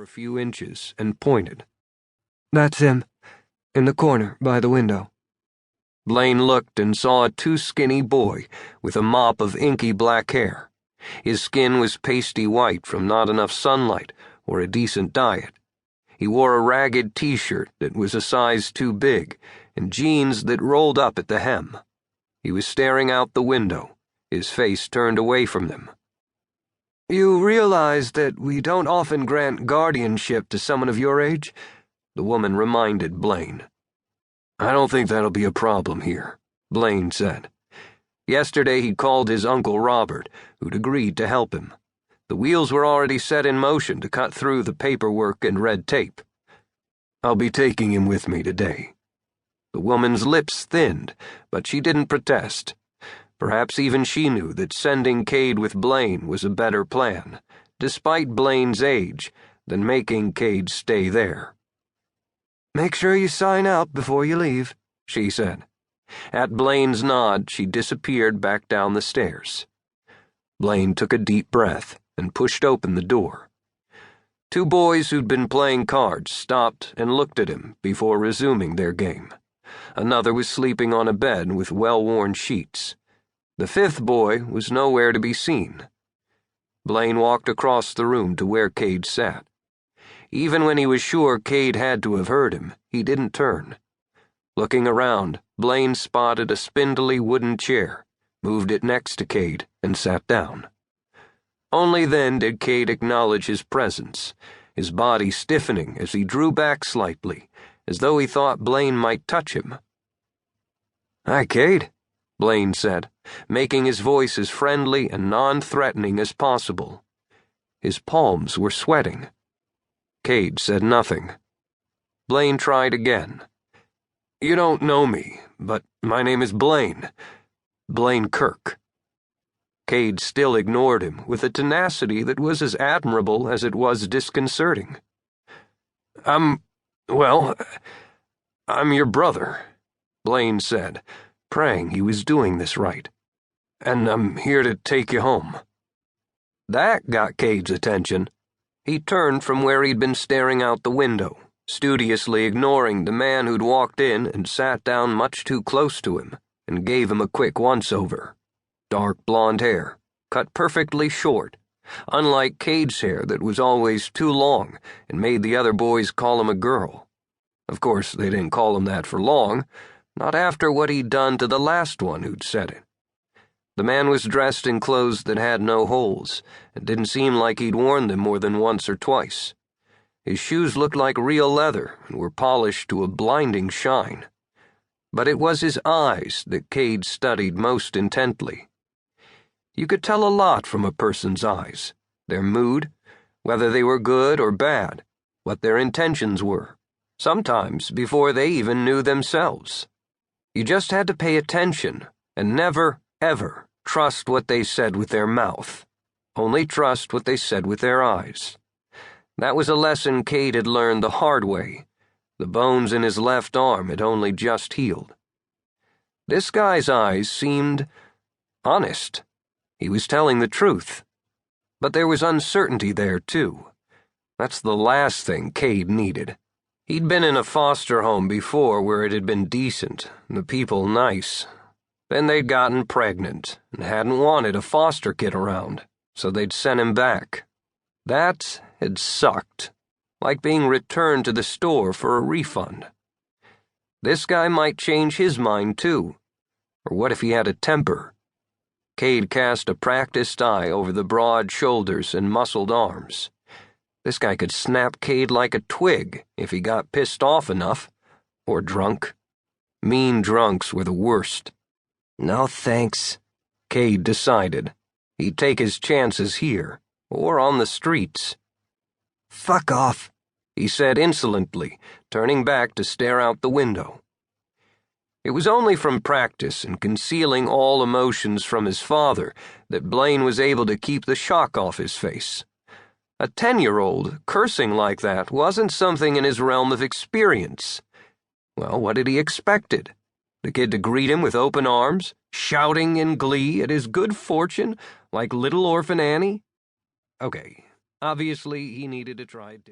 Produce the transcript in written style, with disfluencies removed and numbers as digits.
for a few inches and pointed. "That's him, in the corner by the window." Blane looked and saw a too skinny boy with a mop of inky black hair. His skin was pasty white from not enough sunlight or a decent diet. He wore a ragged t-shirt that was a size too big and jeans that rolled up at the hem. He was staring out the window, his face turned away from them. "You realize that we don't often grant guardianship to someone of your age?" the woman reminded Blane. "I don't think that'll be a problem here," Blane said. Yesterday he'd called his Uncle Robert, who'd agreed to help him. The wheels were already set in motion to cut through the paperwork and red tape. "I'll be taking him with me today." The woman's lips thinned, but she didn't protest. Perhaps even she knew that sending Cade with Blane was a better plan, despite Blane's age, than making Cade stay there. "Make sure you sign out before you leave," she said. At Blane's nod, she disappeared back down the stairs. Blane took a deep breath and pushed open the door. Two boys who'd been playing cards stopped and looked at him before resuming their game. Another was sleeping on a bed with well-worn sheets. The fifth boy was nowhere to be seen. Blane walked across the room to where Cade sat. Even when he was sure Cade had to have heard him, he didn't turn. Looking around, Blane spotted a spindly wooden chair, moved it next to Cade, and sat down. Only then did Cade acknowledge his presence, his body stiffening as he drew back slightly, as though he thought Blane might touch him. "Hi, Cade," Blane said, making his voice as friendly and non-threatening as possible. His palms were sweating. Cade said nothing. Blane tried again. "You don't know me, but my name is Blane. Blane Kirk." Cade still ignored him with a tenacity that was as admirable as it was disconcerting. I'm your brother," Blane said, praying he was doing this right. "And I'm here to take you home." That got Cade's attention. He turned from where he'd been staring out the window, studiously ignoring the man who'd walked in and sat down much too close to him, and gave him a quick once-over. Dark blonde hair, cut perfectly short, unlike Cade's hair that was always too long and made the other boys call him a girl. Of course, they didn't call him that for long, not after what he'd done to the last one who'd said it. The man was dressed in clothes that had no holes, and didn't seem like he'd worn them more than once or twice. His shoes looked like real leather and were polished to a blinding shine. But it was his eyes that Cade studied most intently. You could tell a lot from a person's eyes, their mood, whether they were good or bad, what their intentions were, sometimes before they even knew themselves. You just had to pay attention and never, ever trust what they said with their mouth. Only trust what they said with their eyes. That was a lesson Cade had learned the hard way. The bones in his left arm had only just healed. This guy's eyes seemed honest. He was telling the truth. But there was uncertainty there, too. That's the last thing Cade needed. He'd been in a foster home before where it had been decent, and the people nice. Then they'd gotten pregnant and hadn't wanted a foster kid around, so they'd sent him back. That had sucked, like being returned to the store for a refund. This guy might change his mind, too. Or what if he had a temper? Cade cast a practiced eye over the broad shoulders and muscled arms. This guy could snap Cade like a twig if he got pissed off enough. Or drunk. Mean drunks were the worst. No thanks, Cade decided. He'd take his chances here, or on the streets. "Fuck off," he said insolently, turning back to stare out the window. It was only from practice and concealing all emotions from his father that Blane was able to keep the shock off his face. A 10-year-old cursing like that wasn't something in his realm of experience. Well, what had he expected? The kid to greet him with open arms, shouting in glee at his good fortune like little orphan Annie? Okay, obviously he needed to try it differently.